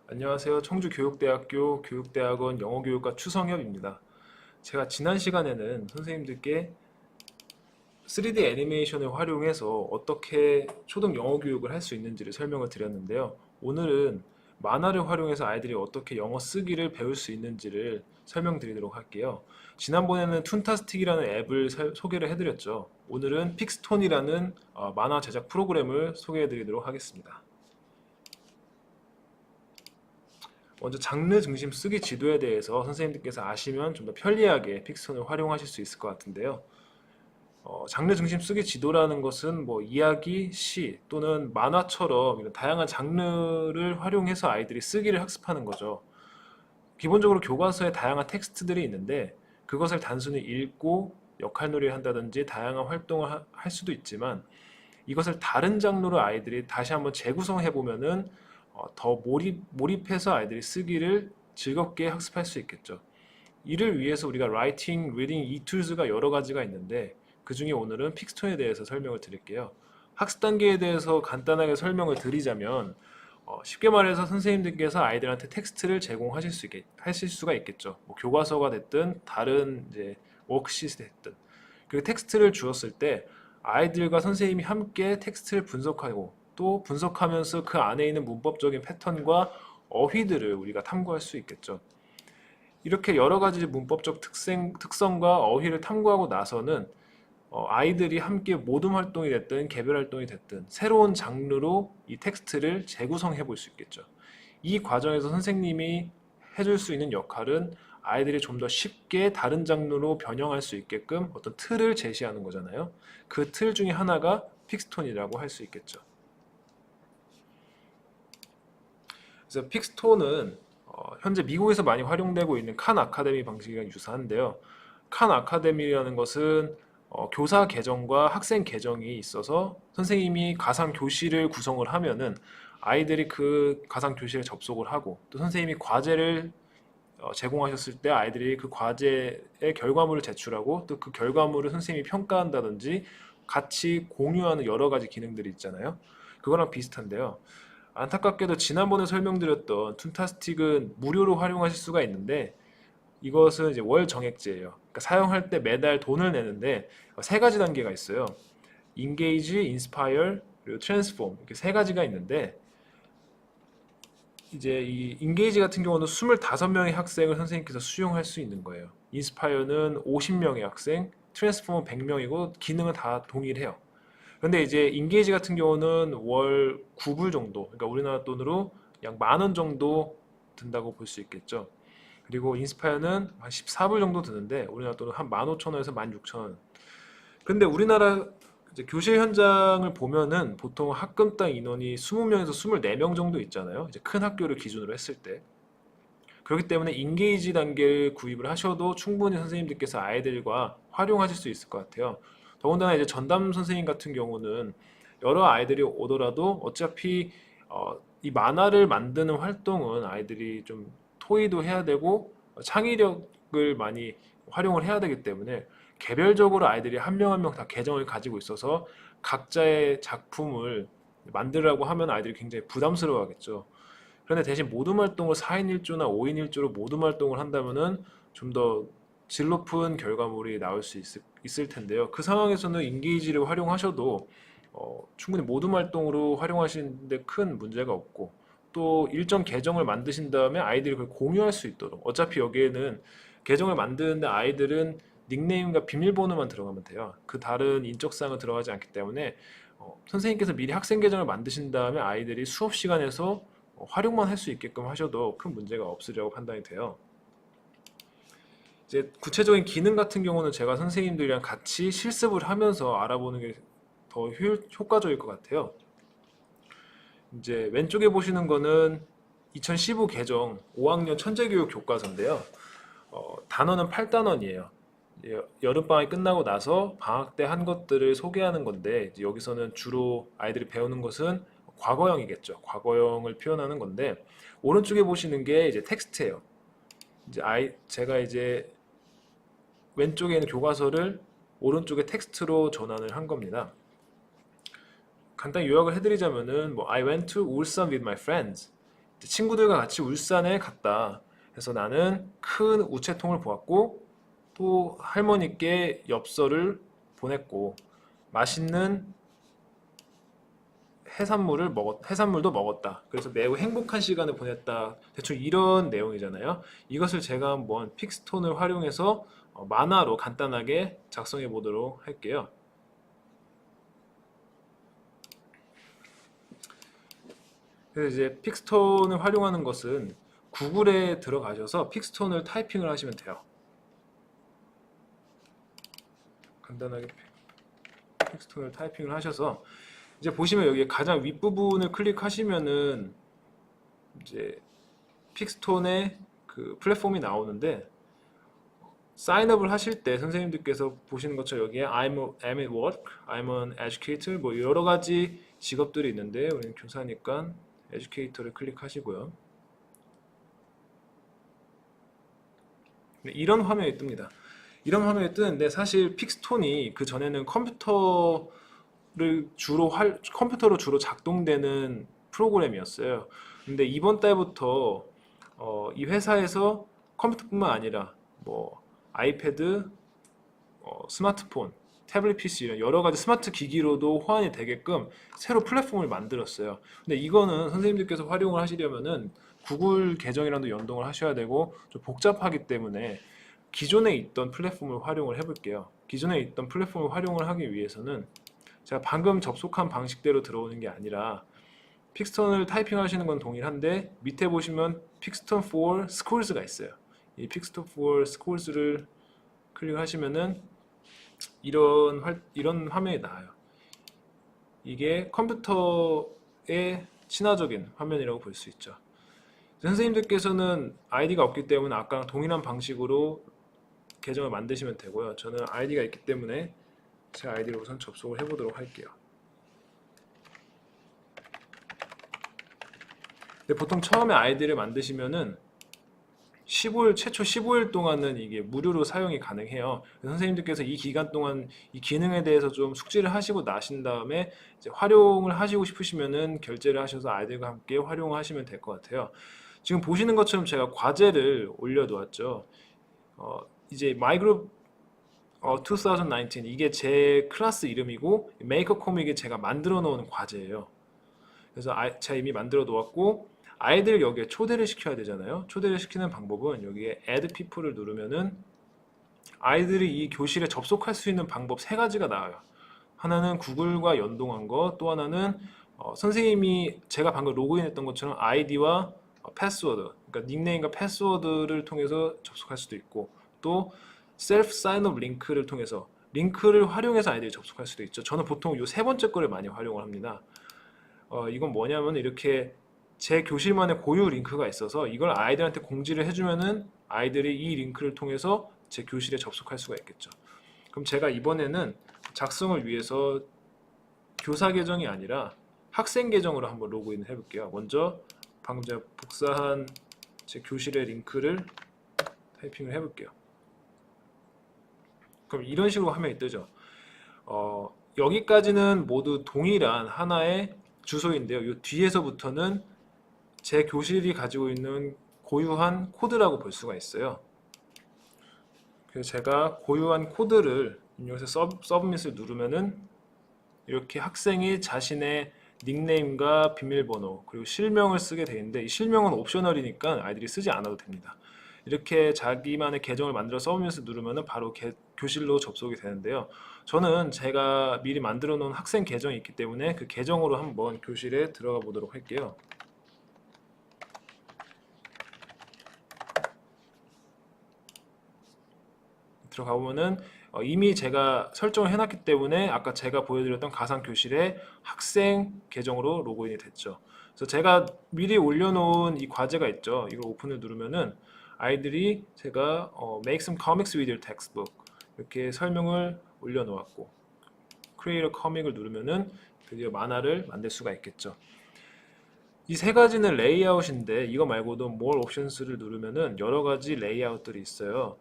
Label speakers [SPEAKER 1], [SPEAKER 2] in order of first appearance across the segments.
[SPEAKER 1] 안녕하세요. 청주교육대학교 교육대학원 영어교육과 추성엽입니다. 제가 지난 시간에는 선생님들께 3D 애니메이션을 활용해서 어떻게 초등 영어 교육을 할 수 있는지를 설명을 드렸는데요. 오늘은 만화를 활용해서 아이들이 어떻게 영어 쓰기를 배울 수 있는지를 설명드리도록 할게요. 지난번에는 툰타스틱이라는 앱을 소개를 해드렸죠. 오늘은 픽스톤이라는 만화 제작 프로그램을 소개해드리도록 하겠습니다. 먼저 장르 중심 쓰기 지도에 대해서 선생님들께서 아시면 좀 더 편리하게 픽스톤을 활용하실 수 있을 것 같은데요. 장르 중심 쓰기 지도라는 것은 뭐 이야기, 시 또는 만화처럼 이런 다양한 장르를 활용해서 아이들이 쓰기를 학습하는 거죠. 기본적으로 교과서에 다양한 텍스트들이 있는데 그것을 단순히 읽고 역할놀이를 한다든지 다양한 활동을 할 수도 있지만 이것을 다른 장르로 아이들이 다시 한번 재구성해 보면은 더 몰입해서 아이들이 쓰기를 즐겁게 학습할 수 있겠죠. 이를 위해서 우리가 라이팅, 리딩 이 툴스가 여러 가지가 있는데 그 중에 오늘은 픽스톤에 대해서 설명을 드릴게요. 학습 단계에 대해서 간단하게 설명을 드리자면 쉽게 말해서 선생님들께서 아이들한테 텍스트를 제공하실 하실 수가 있겠죠. 뭐 교과서가 됐든 다른 이제 워크시트이 됐든 그 텍스트를 주었을 때 아이들과 선생님이 함께 텍스트를 분석하고 또 분석하면서 그 안에 있는 문법적인 패턴과 어휘들을 우리가 탐구할 수 있겠죠. 이렇게 여러 가지 문법적 특성과 어휘를 탐구하고 나서는 아이들이 함께 모둠 활동이 됐든 개별 활동이 됐든 새로운 장르로 이 텍스트를 재구성해 볼 수 있겠죠. 이 과정에서 선생님이 해줄 수 있는 역할은 아이들이 좀 더 쉽게 다른 장르로 변형할 수 있게끔 어떤 틀을 제시하는 거잖아요. 그 틀 중에 하나가 픽스톤이라고 할 수 있겠죠. 그래서 픽스톤은 현재 미국에서 많이 활용되고 있는 칸 아카데미 방식이랑 유사한데요. 칸 아카데미라는 것은 교사 계정과 학생 계정이 있어서 선생님이 가상 교실을 구성을 하면은 아이들이 그 가상 교실에 접속을 하고 또 선생님이 과제를 제공하셨을 때 아이들이 그 과제의 결과물을 제출하고 또 그 결과물을 선생님이 평가한다든지 같이 공유하는 여러 가지 기능들이 있잖아요. 그거랑 비슷한데요. 안타깝게도 지난번에 설명드렸던 툰타스틱은 무료로 활용하실 수가 있는데 이것은 이제 월 정액제예요. 그러니까 사용할 때 매달 돈을 내는데 세 가지 단계가 있어요. Engage, Inspire, 그리고 Transform 이렇게 세 가지가 있는데 이제 이 Engage 같은 경우는 25명의 학생을 선생님께서 수용할 수 있는 거예요. Inspire는 50명의 학생, Transform은 100명이고 기능은 다 동일해요. 근데 이제 인게이지 같은 경우는 월 9불 정도, 그러니까 우리나라 돈으로 약 10,000원 정도 든다고 볼 수 있겠죠. 그리고 인스파이어는 한 14불 정도 드는데 우리나라 돈은 한 15,000원에서 16,000원. 근데 우리나라 이제 교실 현장을 보면은 보통 학급당 인원이 20명에서 24명 정도 있잖아요. 이제 큰 학교를 기준으로 했을 때. 그렇기 때문에 인게이지 단계를 구입을 하셔도 충분히 선생님들께서 아이들과 활용하실 수 있을 것 같아요. 더군다나 이제 전담 선생님 같은 경우는 여러 아이들이 오더라도 어차피 이 만화를 만드는 활동은 아이들이 좀 토의도 해야 되고 창의력을 많이 활용을 해야 되기 때문에 개별적으로 아이들이 한 명 한 명 다 계정을 가지고 있어서 각자의 작품을 만들라고 하면 아이들이 굉장히 부담스러워 하겠죠. 그런데 대신 모둠 활동을 4인 1조나 5인 1조로 모둠 활동을 한다면은 좀 더 질 높은 결과물이 나올 수 있을 텐데요. 그 상황에서는 인게이지를 활용하셔도 충분히 모둠 활동으로 활용하시는데 큰 문제가 없고 또 일정 계정을 만드신 다음에 아이들이 그걸 공유할 수 있도록 어차피 여기에는 계정을 만드는데 아이들은 닉네임과 비밀번호만 들어가면 돼요. 그 다른 인적사항은 들어가지 않기 때문에 선생님께서 미리 학생 계정을 만드신 다음에 아이들이 수업 시간에서 활용만 할 수 있게끔 하셔도 큰 문제가 없으리라고 판단이 돼요. 이제 구체적인 기능 같은 경우는 제가 선생님들이랑 같이 실습을 하면서 알아보는 게 더 효과적일 것 같아요. 이제 왼쪽에 보시는 거는 2015 개정 5학년 천재교육 교과서인데요. 단원은 8단원이에요. 여름방학이 끝나고 나서 방학 때 한 것들을 소개하는 건데 이제 여기서는 주로 아이들이 배우는 것은 과거형이겠죠. 과거형을 표현하는 건데 오른쪽에 보시는 게 이제 텍스트예요. 이제 제가 이제 왼쪽에 있는 교과서를 오른쪽에 텍스트로 전환을 한 겁니다. 간단히 요약을 해드리자면은 뭐 I went to Ulsan with my friends. 친구들과 같이 울산에 갔다. 그래서 나는 큰 우체통을 보았고 또 할머니께 엽서를 보냈고 맛있는 해산물도 먹었다. 그래서 매우 행복한 시간을 보냈다. 대충 이런 내용이잖아요. 이것을 제가 한번 픽스톤을 활용해서 만화로 간단하게 작성해 보도록 할게요. 그래서 이제 픽스톤을 활용하는 것은 구글에 들어가셔서 픽스톤을 타이핑을 하시면 돼요. 간단하게 픽스톤을 타이핑을 하셔서 이제 보시면 여기 가장 윗부분을 클릭하시면은 이제 픽스톤의 그 플랫폼이 나오는데 사인업을 하실 때 선생님들께서 보시는 것처럼 여기에 I'm at work, I'm an educator 뭐 여러 가지 직업들이 있는데 우리는 교사니까 educator를 클릭하시고요. 이런 화면이 뜹니다. 이런 화면이 뜨는데 사실 픽스톤이 그 전에는 컴퓨터로 주로 작동되는 프로그램이었어요. 근데 이번 달부터 이 회사에서 컴퓨터뿐만 아니라 뭐 아이패드, 스마트폰, 태블릿 PC 이런 여러 가지 스마트 기기로도 호환이 되게끔 새로 플랫폼을 만들었어요. 근데 이거는 선생님들께서 활용을 하시려면은 구글 계정이랑도 연동을 하셔야 되고 좀 복잡하기 때문에 기존에 있던 플랫폼을 활용을 해볼게요. 기존에 있던 플랫폼을 활용을 하기 위해서는 제가 방금 접속한 방식대로 들어오는 게 아니라 픽스톤을 타이핑하시는 건 동일한데 밑에 보시면 픽스톤 for Schools 가 있어요. 이 픽스톤 for Schools를 클릭하시면은 이런 화면이 나와요. 이게 컴퓨터에 친화적인 화면이라고 볼 수 있죠. 선생님들께서는 아이디가 없기 때문에 아까랑 동일한 방식으로 계정을 만드시면 되고요. 저는 아이디가 있기 때문에 제 아이디로 우선 접속을 해보도록 할게요. 근데 보통 처음에 아이디를 만드시면은 최초 15일 동안은 이게 무료로 사용이 가능해요. 선생님들께서 이 기간 동안 이 기능에 대해서 좀 숙지를 하시고 나신 다음에 이제 활용을 하시고 싶으시면은 결제를 하셔서 아이들과 함께 활용하시면 될 것 같아요. 지금 보시는 것처럼 제가 과제를 올려놓았죠. 이제 마이그룹 2019 이게 제 클래스 이름이고 메이커 코믹이 제가 만들어 놓은 과제예요. 그래서 제가 이미 만들어 놓았고 아이들 여기에 초대를 시켜야 되잖아요. 초대를 시키는 방법은 여기에 Add People을 누르면은 아이들이 이 교실에 접속할 수 있는 방법 세 가지가 나와요. 하나는 구글과 연동한 거, 또 하나는 선생님이 제가 방금 로그인했던 것처럼 아이디와 패스워드, 그러니까 닉네임과 패스워드를 통해서 접속할 수도 있고, 또 셀프 사인업 링크를 통해서 링크를 활용해서 아이들이 접속할 수도 있죠. 저는 보통 이 세 번째 거를 많이 활용을 합니다. 이건 뭐냐면 이렇게 제 교실만의 고유 링크가 있어서 이걸 아이들한테 공지를 해주면은 아이들이 이 링크를 통해서 제 교실에 접속할 수가 있겠죠. 그럼 제가 이번에는 작성을 위해서 교사 계정이 아니라 학생 계정으로 한번 로그인을 해볼게요. 먼저 방금 제가 복사한 제 교실의 링크를 타이핑을 해볼게요. 그럼 이런 식으로 화면이 뜨죠. 여기까지는 모두 동일한 하나의 주소인데요. 이 뒤에서부터는 제 교실이 가지고 있는 고유한 코드라고 볼 수가 있어요. 그래서 제가 고유한 코드를 입력해서 서브밋을 누르면은 이렇게 학생이 자신의 닉네임과 비밀번호 그리고 실명을 쓰게 되는데 이 실명은 옵셔널이니까 아이들이 쓰지 않아도 됩니다. 이렇게 자기만의 계정을 만들어 서브밋을 누르면은 바로 교실로 접속이 되는데요. 저는 제가 미리 만들어 놓은 학생 계정이 있기 때문에 그 계정으로 한번 교실에 들어가 보도록 할게요. 들어가 보면은 이미 제가 설정을 해놨기 때문에 아까 제가 보여드렸던 가상교실의 학생 계정으로 로그인이 됐죠. 그래서 제가 미리 올려놓은 이 과제가 있죠. 이걸 오픈을 누르면은 아이들이 제가 Make some comics with your textbook 이렇게 설명을 올려놓았고 Create a comic을 누르면은 드디어 만화를 만들 수가 있겠죠. 이 세 가지는 레이아웃인데 이거 말고도 More Options를 누르면은 여러 가지 레이아웃들이 있어요.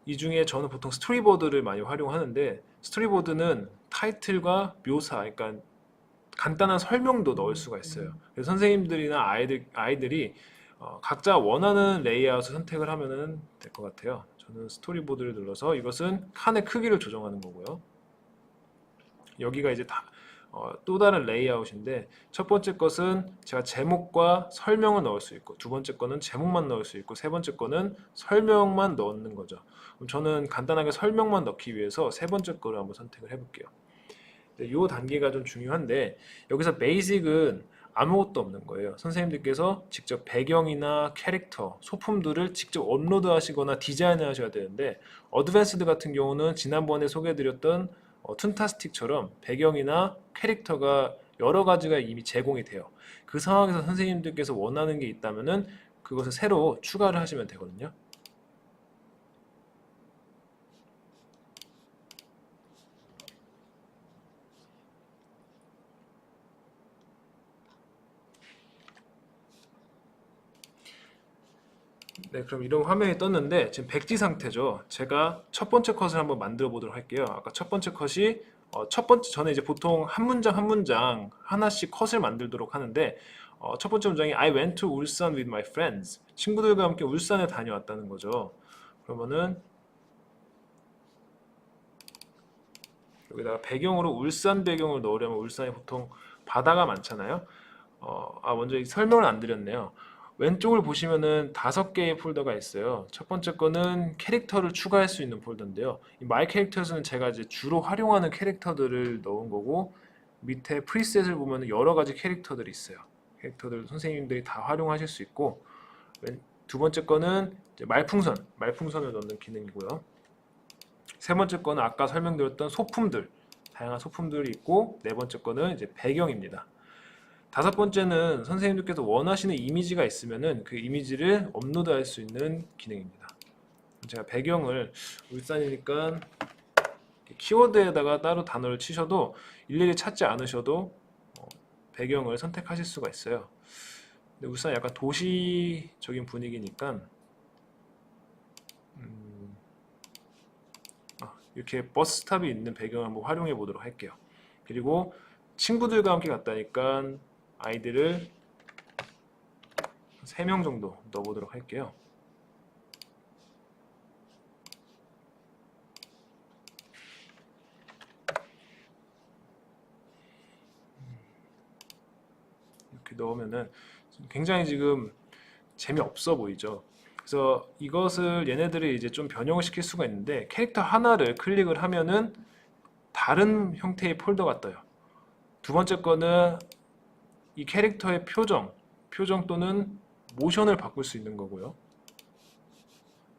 [SPEAKER 1] 이 중에 저는 보통 스토리보드를 많이 활용하는데 스토리보드는 타이틀과 묘사, 그러니까 간단한 설명도 넣을 수가 있어요. 그래서 선생님들이나 아이들이 각자 원하는 레이아웃을 선택을 하면 될 것 같아요. 저는 스토리보드를 눌러서 이것은 칸의 크기를 조정하는 거고요. 여기가 이제 또 다른 레이아웃인데, 첫 번째 것은 제가 제목과 설명을 넣을 수 있고, 두 번째 거는 제목만 넣을 수 있고, 세 번째 거는 설명만 넣는 거죠. 그럼 저는 간단하게 설명만 넣기 위해서 세 번째 거를 한번 선택을 해볼게요. 이 단계가 좀 중요한데, 여기서 베이직은 아무것도 없는 거예요. 선생님들께서 직접 배경이나 캐릭터, 소품들을 직접 업로드 하시거나 디자인을 하셔야 되는데, 어드밴스드 같은 경우는 지난번에 소개해드렸던 툰타스틱처럼 배경이나 캐릭터가 여러 가지가 이미 제공이 돼요. 그 상황에서 선생님들께서 원하는 게 있다면은 그것을 새로 추가를 하시면 되거든요. 네, 그럼 이런 화면이 떴는데 지금 백지 상태죠. 제가 첫 번째 컷을 한번 만들어 보도록 할게요. 아까 첫 번째 컷이 첫 번째, 저는 이제 보통 한 문장 한 문장 하나씩 컷을 만들도록 하는데, 첫 번째 문장이 I went to 울산 with my friends. 친구들과 함께 울산에 다녀왔다는 거죠. 그러면은 여기다가 배경으로 울산 배경을 넣으려면, 울산에 보통 바다가 많잖아요. 먼저 이 설명을 안 드렸네요. 왼쪽을 보시면은 5개의 폴더가 있어요. 첫 번째 거는 캐릭터를 추가할 수 있는 폴더인데요. 이 마이 캐릭터스는 제가 이제 주로 활용하는 캐릭터들을 넣은 거고, 밑에 프리셋을 보면 여러 가지 캐릭터들이 있어요. 캐릭터들 선생님들이 다 활용하실 수 있고, 두 번째 거는 이제 말풍선을 넣는 기능이고요. 세 번째 거는 아까 설명드렸던 소품들, 다양한 소품들이 있고, 네 번째 거는 이제 배경입니다. 다섯 번째는 선생님들께서 원하시는 이미지가 있으면은 그 이미지를 업로드할 수 있는 기능입니다. 제가 배경을 울산이니까 키워드에다가 따로 단어를 치셔도 일일이 찾지 않으셔도 배경을 선택하실 수가 있어요. 근데 울산이 약간 도시적인 분위기니까 이렇게 버스 스탑이 있는 배경을 한번 활용해 보도록 할게요. 그리고 친구들과 함께 갔다니까 아이들을 3명 정도 넣어보도록 할게요. 이렇게 넣으면은 굉장히 지금 재미없어 보이죠. 그래서 이것을 얘네들이 이제 좀 변형을 시킬 수가 있는데, 캐릭터 하나를 클릭을 하면은 다른 형태의 폴더가 떠요. 두 번째 거는 이 캐릭터의 표정 또는 모션을 바꿀 수 있는 거고요.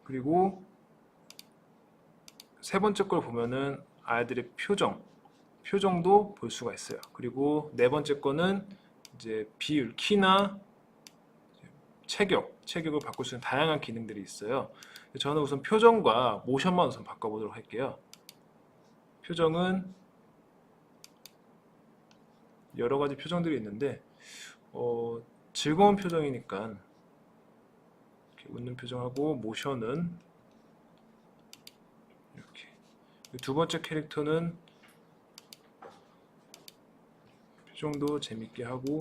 [SPEAKER 1] 그리고 세 번째 걸 보면은 아이들의 표정도 볼 수가 있어요. 그리고 네 번째 거는 이제 비율, 키나 체격을 바꿀 수 있는 다양한 기능들이 있어요. 저는 우선 표정과 모션만 우선 바꿔보도록 할게요. 표정은 여러 가지 표정들이 있는데, 즐거운 표정이니까 이렇게 웃는 표정하고, 모션은 이렇게. 두 번째 캐릭터는 표정도 재밌게 하고,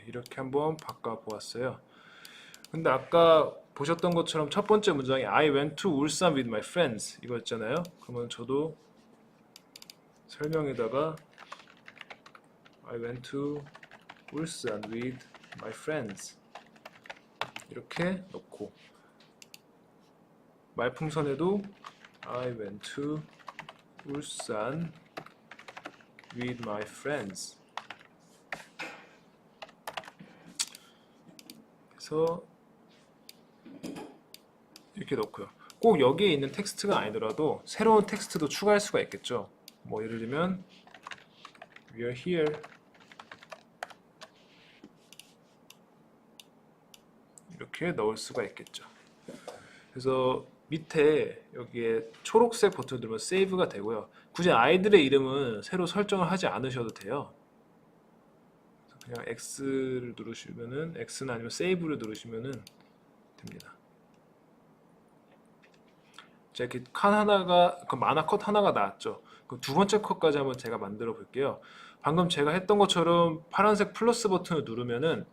[SPEAKER 1] 이렇게 한번 바꿔보았어요. 근데 아까 보셨던 것처럼 첫 번째 문장이 I went to 울산 with my friends 이거였잖아요. 그러면 저도 설명에다가 I went to 울산 with my friends 이렇게 넣고, 말풍선에도 I went to 울산 with my friends 그래서 이렇게 넣고요. 꼭 여기에 있는 텍스트가 아니더라도 새로운 텍스트도 추가할 수가 있겠죠. 뭐 예를 들면 We are here 이렇게 넣을 수가 있겠죠. 그래서 밑에 여기에 초록색 버튼을 누르면 세이브가 되고요. 굳이 아이들의 이름은 새로 설정을 하지 않으셔도 돼요. 그냥 X를 누르시면은 X는 아니면 세이브를 누르시면은 됩니다. 자, 이렇게 칸 하나가 그 만화 컷 하나가 나왔죠. 그럼 두 번째 컷까지 한번 제가 만들어 볼게요. 방금 제가 했던 것처럼 파란색 플러스 버튼을 누르면은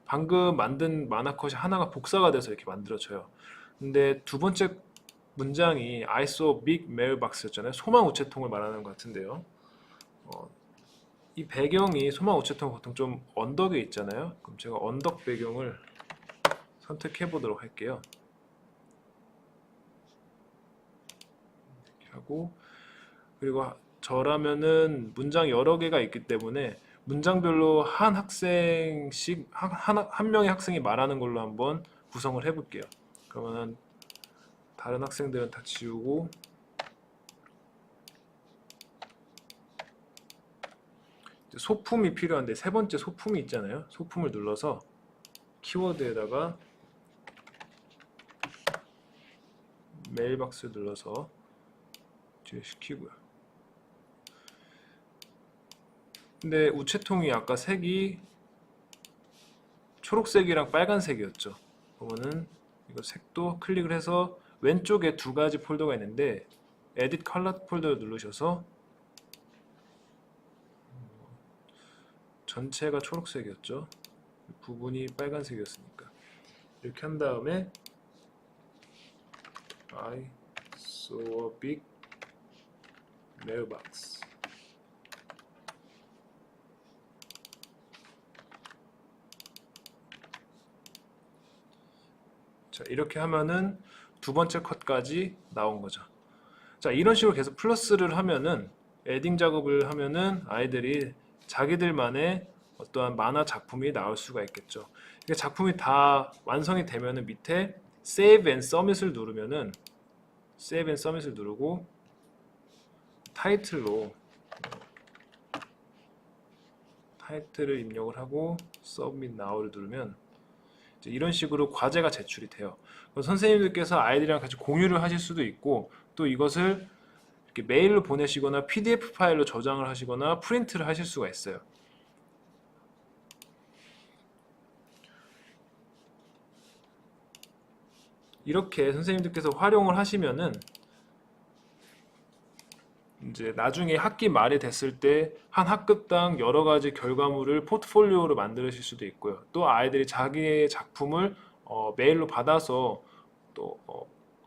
[SPEAKER 1] 방금 만든 만화 컷이 하나가 복사가 돼서 이렇게 만들어져요. 근데 두 번째 문장이 I saw big mailbox였잖아요. 소망 우체통을 말하는 것 같은데요. 이 배경이 소망 우체통 보통 좀 언덕에 있잖아요. 그럼 제가 언덕 배경을 선택해 보도록 할게요. 이렇게 하고, 그리고 저라면은 문장 여러 개가 있기 때문에 문장별로 한 학생씩 한 명의 학생이 말하는 걸로 한번 구성을 해 볼게요. 그러면은 다른 학생들은 다 지우고, 소품이 필요한데 세 번째 소품이 있잖아요. 소품을 눌러서 키워드에다가 메일박스 눌러서 시키고요. 근데 우체통이 아까 색이 초록색이랑 빨간색이었죠. 그러면은 이거 색도 클릭을 해서 왼쪽에 두 가지 폴더가 있는데 에딧 컬러 폴더를 누르셔서 전체가 초록색이었죠. 부분이 빨간색이었으니까 이렇게 한 다음에 I saw a big mailbox. 자, 이렇게 하면은 두 번째 컷까지 나온 거죠. 자, 이런 식으로 계속 플러스를 하면은 에딩 작업을 하면은 아이들이 자기들만의 어떠한 만화 작품이 나올 수가 있겠죠. 이게 작품이 다 완성이 되면은 밑에 Save and Submit을 누르면은 Save and Submit을 누르고 타이틀을 입력을 하고 Submit Now를 누르면 이제 이런 식으로 과제가 제출이 돼요. 선생님들께서 아이들이랑 같이 공유를 하실 수도 있고 또 이것을 이렇게 메일로 보내시거나 PDF 파일로 저장을 하시거나 프린트를 하실 수가 있어요. 이렇게 선생님들께서 활용을 하시면은 이제 나중에 학기 말이 됐을 때 한 학급당 여러 가지 결과물을 포트폴리오로 만드실 수도 있고요. 또 아이들이 자기의 작품을 메일로 받아서 또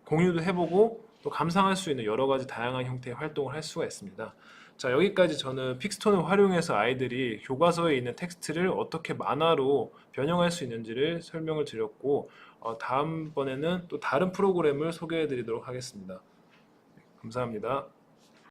[SPEAKER 1] 공유도 해보고 또 감상할 수 있는 여러 가지 다양한 형태의 활동을 할 수가 있습니다. 자, 여기까지 저는 픽스톤을 활용해서 아이들이 교과서에 있는 텍스트를 어떻게 만화로 변형할 수 있는지를 설명을 드렸고 다음번에는 또 다른 프로그램을 소개해 드리도록 하겠습니다. 감사합니다.